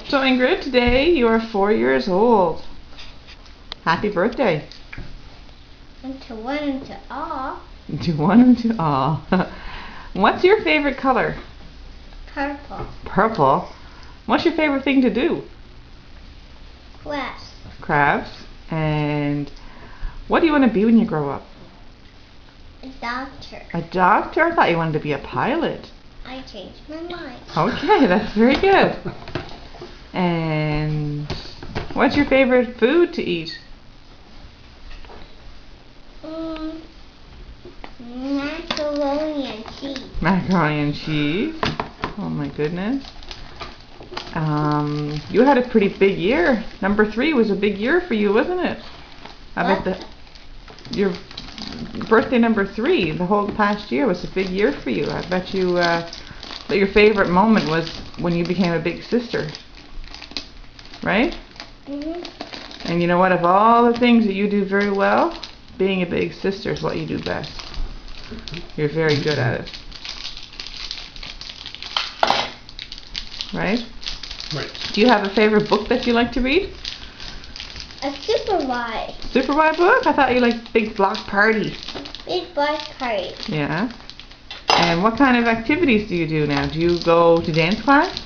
So Ingrid, today you are 4 years old. Happy birthday. And to one and to all. To one and to all. What's your favorite color? Purple. Purple. What's your favorite thing to do? Crafts. Crafts. And what do you want to be when you grow up? A doctor. A doctor? I thought you wanted to be a pilot. I changed my mind. Okay, that's very good. And what's your favorite food to eat? Macaroni and cheese. Macaroni and cheese. Oh my goodness. You had a pretty big year. Number 3 was a big year for you, wasn't it? I bet your birthday number 3, the whole past year was a big year for you. I bet you that your favorite moment was when you became a big sister. Right? And you know what? Of all the things that you do very well, being a big sister is what you do best. You're very good at it. Right? Right. Do you have a favorite book that you like to read? A super wide. Super wide book? I thought you liked Big Block Party. Big black party. Yeah. And what kind of activities do you do now? Do you go to dance class?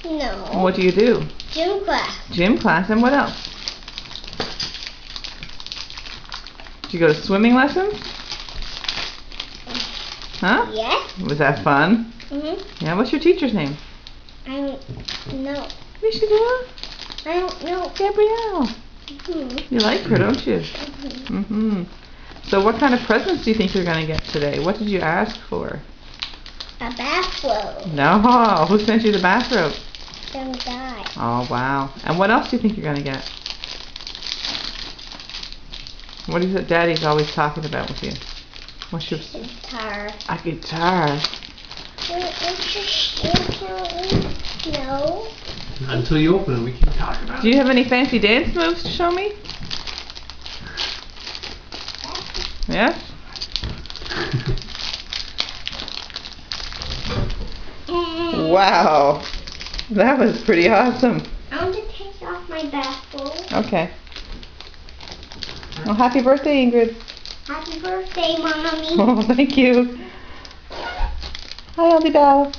No. What do you do? Gym class. Gym class, and what else? Do you go to swimming lessons? Huh? Yes. Was that fun? Yeah, what's your teacher's name? I don't know. Yes, you do. I don't know. Gabrielle. You like her, don't you? So what kind of presents do you think you're going to get today? What did you ask for? A bathrobe. No. Who sent you the bathrobe? Some guy. Oh, wow. And what else do you think you're going to get? What is it Daddy's always talking about with you? What's your... Guitar. A guitar. No. Until you open it, we can talk about Do you have any fancy dance moves to show me? Yes? Wow. That was pretty awesome. I want to take off my bathrobe. Okay. Well, happy birthday, Ingrid. Happy birthday, Mommy. Oh, thank you. Hi, Aldi Bell.